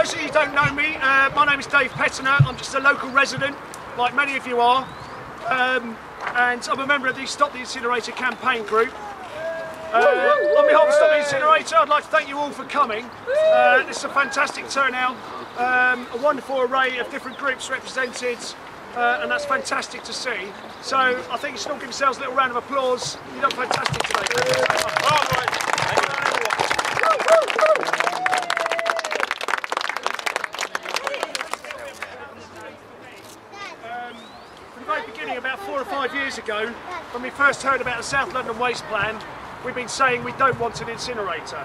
those of you who don't know me, my name is Dave Pettener. I'm just a local resident, like many of you are, and I'm a member of the Stop the Incinerator campaign group. On behalf of Stop the Incinerator, I'd like to thank you all for coming. This is a fantastic turnout, a wonderful array of different groups represented, and that's fantastic to see. So I think you should all give yourselves a little round of applause. You've done fantastic today. From the very beginning, about 4 or 5 years ago, when we first heard about the South London Waste Plan, we've been saying we don't want an incinerator.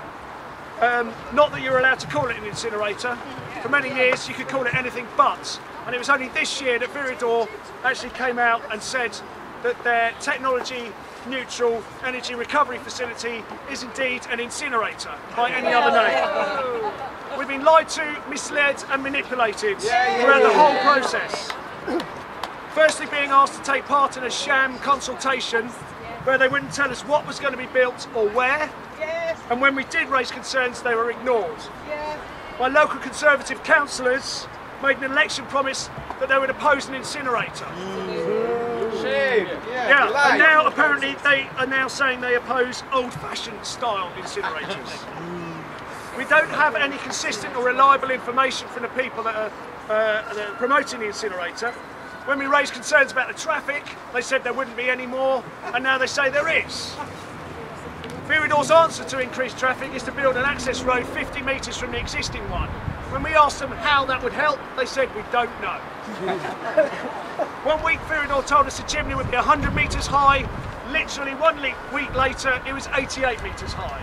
Not that you're allowed to call it an incinerator. For many years you could call it anything but. And it was only this year that Viridor actually came out and said that their technology neutral energy recovery facility is indeed an incinerator by any other name. We've been lied to, misled and manipulated throughout the whole process. Firstly, being asked to take part in a sham consultation where they wouldn't tell us what was going to be built or where, and when we did raise concerns they were ignored. My local Conservative councillors made an election promise that they would oppose an incinerator. And now apparently they are now saying they oppose old-fashioned style incinerators. We don't have any consistent or reliable information from the people that are promoting the incinerator. When we raised concerns about the traffic, they said there wouldn't be any more, and now they say there is. Viridor's answer to increased traffic is to build an access road 50 metres from the existing one. When we asked them how that would help, they said we don't know. 1 week Viridor told us the chimney would be 100 metres high. Literally 1 week later, it was 88 metres high.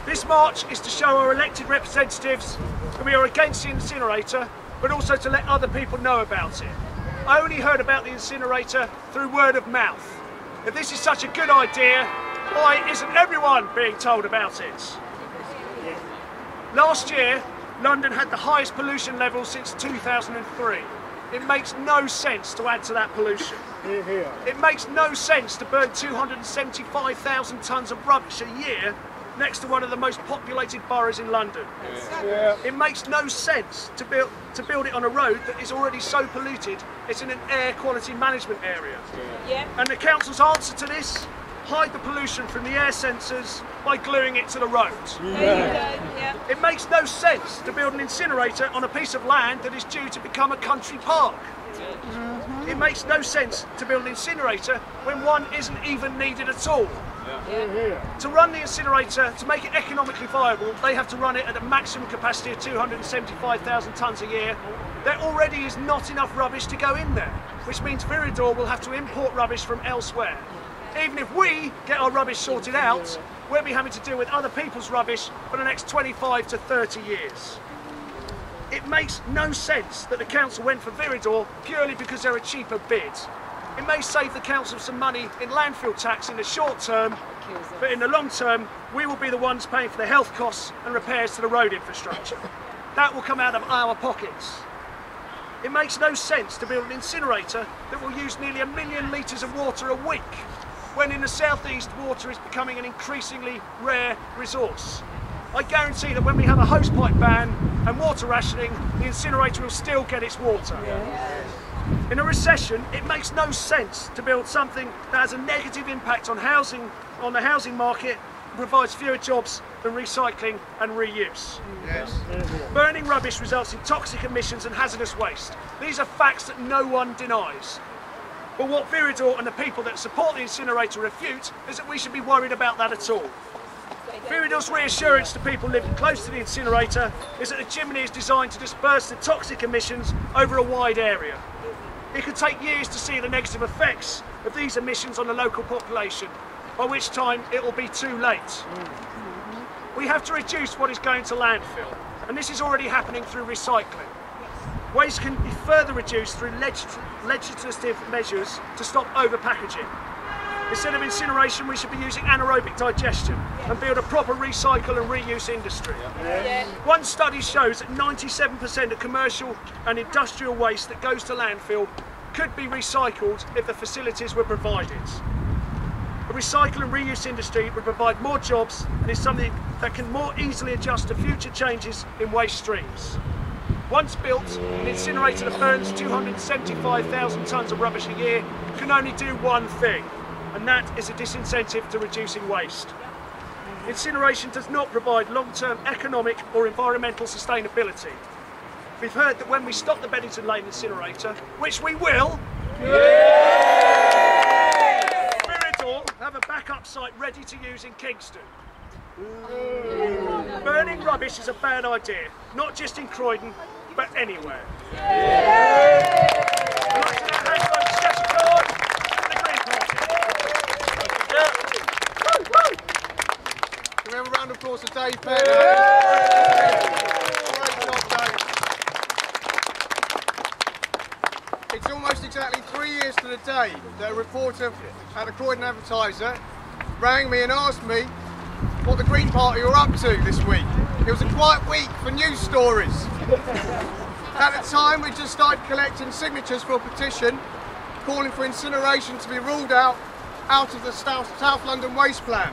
This march is to show our elected representatives that we are against the incinerator, but also to let other people know about it. I only heard about the incinerator through word of mouth. If this is such a good idea, why isn't everyone being told about it? Last year, London had the highest pollution level since 2003. It makes no sense to add to that pollution. It makes no sense to burn 275,000 tonnes of rubbish a year next to one of the most populated boroughs in London. It makes no sense to build it on a road that is already so polluted it's in an air quality management area. And the council's answer to this? Hide the pollution from the air sensors by gluing it to the road. It makes no sense to build an incinerator on a piece of land that is due to become a country park. It makes no sense to build an incinerator when one isn't even needed at all. To run the incinerator, to make it economically viable, they have to run it at a maximum capacity of 275,000 tonnes a year. There already is not enough rubbish to go in there, which means Viridor will have to import rubbish from elsewhere. Even if we get our rubbish sorted out, we'll be having to deal with other people's rubbish for the next 25 to 30 years. It makes no sense that the council went for Viridor purely because they're a cheaper bid. It may save the council some money in landfill tax in the short term, but in the long term, we will be the ones paying for the health costs and repairs to the road infrastructure. That will come out of our pockets. It makes no sense to build an incinerator that will use nearly 1 million litres of water a week, when in the southeast water is becoming an increasingly rare resource. I guarantee that when we have a hosepipe ban and water rationing, the incinerator will still get its water. In a recession, it makes no sense to build something that has a negative impact on the housing market and provides fewer jobs than recycling and reuse. Burning rubbish results in toxic emissions and hazardous waste. These are facts that no one denies. But what Viridor and the people that support the incinerator refute is that we should be worried about that at all. Viridor's reassurance to people living close to the incinerator is that the chimney is designed to disperse the toxic emissions over a wide area. It could take years to see the negative effects of these emissions on the local population, by which time it will be too late. We have to reduce what is going to landfill, and this is already happening through recycling. Waste can be further reduced through legislative measures to stop over-packaging. Instead of incineration, we should be using anaerobic digestion and build a proper recycle and reuse industry. One study shows that 97% of commercial and industrial waste that goes to landfill could be recycled if the facilities were provided. recycle and reuse industry would provide more jobs and is something that can more easily adjust to future changes in waste streams. Once built, an incinerator that burns 275,000 tonnes of rubbish a year can only do one thing, and that is a disincentive to reducing waste. Incineration does not provide long-term economic or environmental sustainability. We've heard that when we stop the Beddington Lane incinerator, which we will, Spiritall have a backup site ready to use in Kingston. Burning rubbish is a bad idea, not just in Croydon, but anywhere. I'd like to now hand over to Shasha Khan and the Green Party. Can we have a round of applause for Dave Pettener? Great job, Dave. It's almost exactly 3 years to the day that a reporter at the Croydon Advertiser rang me and asked me what the Green Party were up to this week. It was a quiet week for news stories. At the time, we just started collecting signatures for a petition calling for incineration to be ruled out of the South London Waste Plan.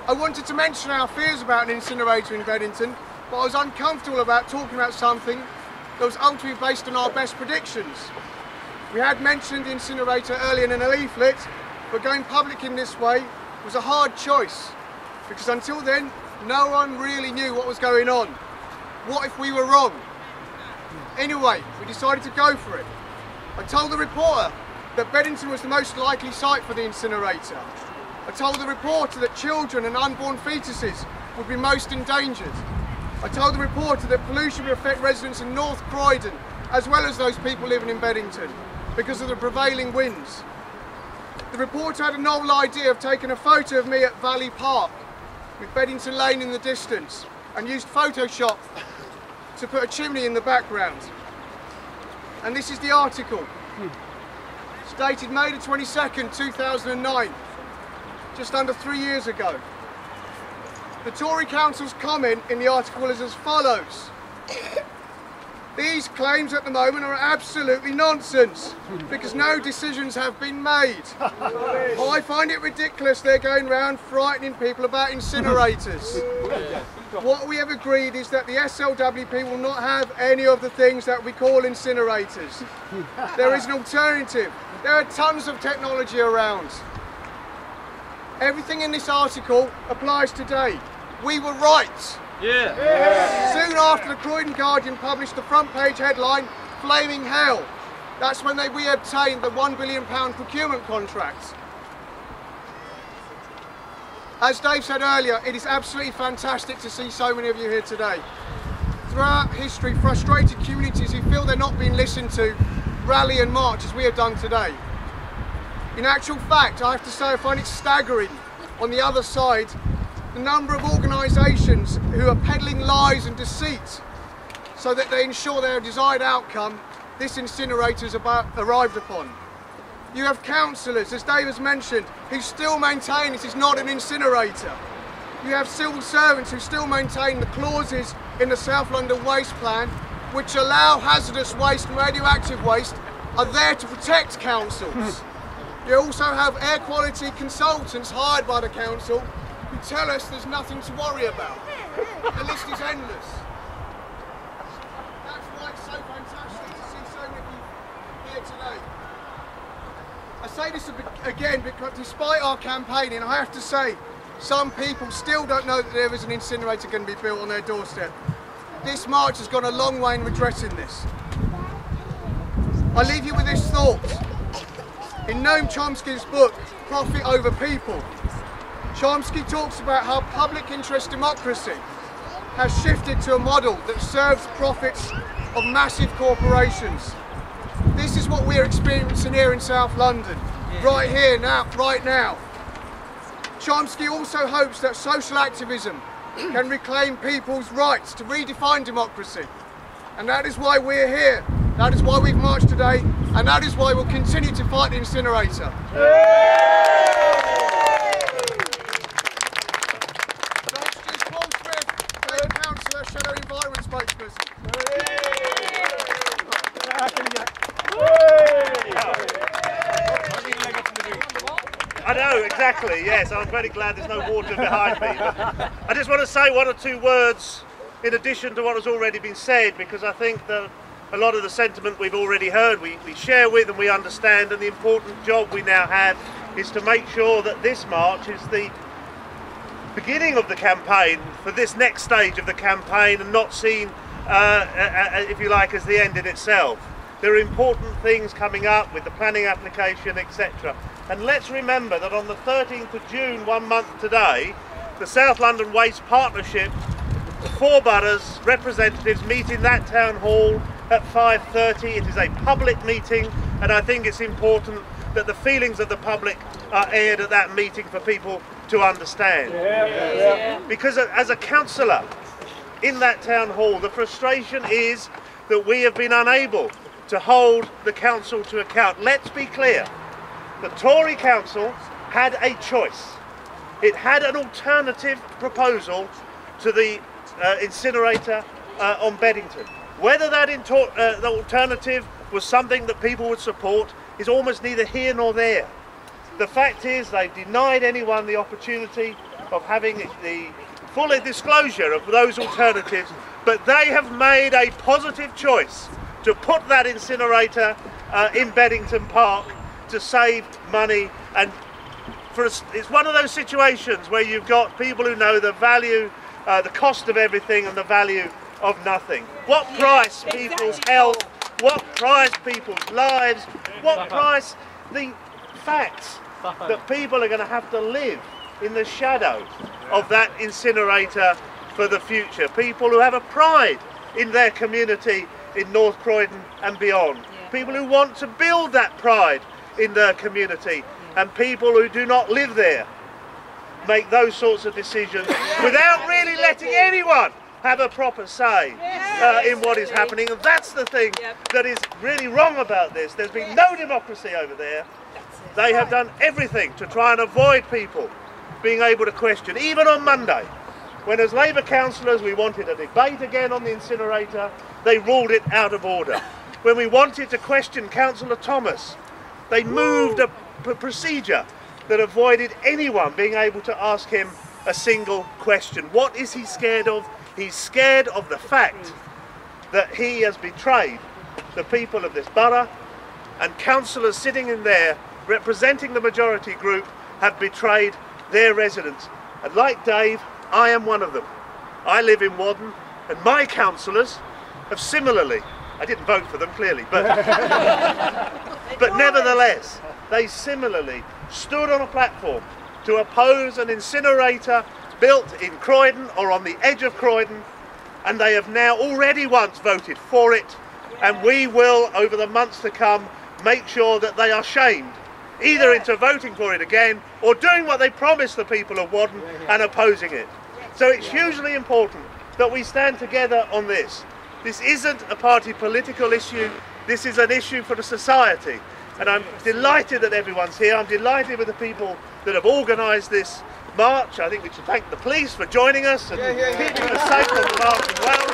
I wanted to mention our fears about an incinerator in Beddington, but I was uncomfortable about talking about something that was ultimately based on our best predictions. We had mentioned the incinerator earlier in a leaflet, but going public in this way was a hard choice, because until then, no one really knew what was going on. What if we were wrong? Anyway, we decided to go for it. I told the reporter that Beddington was the most likely site for the incinerator. I told the reporter that children and unborn fetuses would be most endangered. I told the reporter that pollution would affect residents in North Croydon, as well as those people living in Beddington, because of the prevailing winds. The reporter had a novel idea of taking a photo of me at Valley Park, with Beddington Lane in the distance, and used Photoshop to put a chimney in the background. And this is the article. It's dated May the 22nd, 2009, just under 3 years ago. The Tory Council's comment in the article is as follows. These claims at the moment are absolutely nonsense because no decisions have been made. I find it ridiculous they're going around frightening people about incinerators. What we have agreed is that the SLWP will not have any of the things that we call incinerators. There is an alternative. There are tons of technology around. Everything in this article applies today. We were right. Yeah. Soon after, the Croydon Guardian published the front page headline, Flaming Hell. That's when we obtained the £1 billion procurement contract. As Dave said earlier, it is absolutely fantastic to see so many of you here today. Throughout history, frustrated communities who feel they're not being listened to rally and march as we have done today. In actual fact, I have to say I find it staggering on the other side the number of organisations who are peddling lies and deceit so that they ensure their desired outcome this incinerator is arrived upon. You have councillors, as Dave has mentioned, who still maintain this is not an incinerator. You have civil servants who still maintain the clauses in the South London Waste Plan which allow hazardous waste and radioactive waste are there to protect councils. You also have air quality consultants hired by the council who tell us there's nothing to worry about. The list is endless. That's why it's so fantastic to see so many people here today. I say this again because despite our campaigning, I have to say some people still don't know that there is an incinerator going to be built on their doorstep. This march has gone a long way in redressing this. I leave you with this thought. In Noam Chomsky's book, Profit Over People, Chomsky talks about how public interest democracy has shifted to a model that serves profits of massive corporations. This is what we're experiencing here in South London, right here, right now. Chomsky also hopes that social activism can reclaim people's rights to redefine democracy. And that is why we're here. That is why we've marched today, and that is why we'll continue to fight the incinerator. Councillor, Shadow Environment Spokesperson. I know, exactly, yes. I'm very glad there's no water behind me. But I just want to say one or two words in addition to what has already been said, because I think that a lot of the sentiment we've already heard, we share with and we understand, and the important job we now have is to make sure that this march is the beginning of the campaign for this next stage of the campaign and not seen, if you like, as the end in itself. There are important things coming up with the planning application, etc. And let's remember that on the 13th of June, 1 month today, the South London Waste Partnership, 4 boroughs representatives meet in that town hall at 5:30. It is a public meeting, and I think it's important that the feelings of the public are aired at that meeting for people to understand. Because as a councillor in that town hall, the frustration is that we have been unable to hold the council to account. Let's be clear, the Tory council had a choice. It had an alternative proposal to the incinerator on Beddington. Whether that the alternative was something that people would support is almost neither here nor there. The fact is they've denied anyone the opportunity of having the full disclosure of those alternatives, but they have made a positive choice to put that incinerator in Beddington Park to save money. And it's one of those situations where you've got people who know the value, the cost of everything and the value of nothing. What price people's health, what price people's lives, what price the facts that people are going to have to live in the shadow of that incinerator for the future. People who have a pride in their community in North Croydon and beyond. People who want to build that pride in their community, and people who do not live there make those sorts of decisions without really letting anyone have a proper say in what is happening. And that's the thing that is really wrong about this. There's been no democracy over there. They have done everything to try and avoid people being able to question. Even on Monday, when as Labour councillors we wanted a debate again on the incinerator, they ruled it out of order. When we wanted to question Councillor Thomas, they moved a procedure that avoided anyone being able to ask him a single question. What is he scared of? He's scared of the fact that he has betrayed the people of this borough, and councillors sitting in there representing the majority group have betrayed their residents. And like Dave, I am one of them. I live in Wadden, and my councillors have similarly, I didn't vote for them clearly, but nevertheless, they similarly stood on a platform to oppose an incinerator built in Croydon or on the edge of Croydon, and they have now already once voted for it, and we will, over the months to come, make sure that they are shamed, either into voting for it again or doing what they promised the people of Wadden and opposing it. So it's hugely important that we stand together on this. This isn't a party political issue, this is an issue for the society. And I'm delighted that everyone's here. I'm delighted with the people that have organised this march. I think we should thank the police for joining us and keeping us safe on the march as well.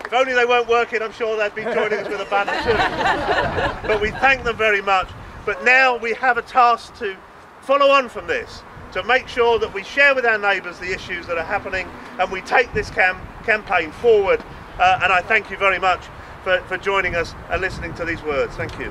If only they weren't working, I'm sure they'd be joining us with a banner too. But we thank them very much. But now we have a task to follow on from this, to make sure that we share with our neighbours the issues that are happening, and we take this campaign forward. And I thank you very much for joining us and listening to these words. Thank you.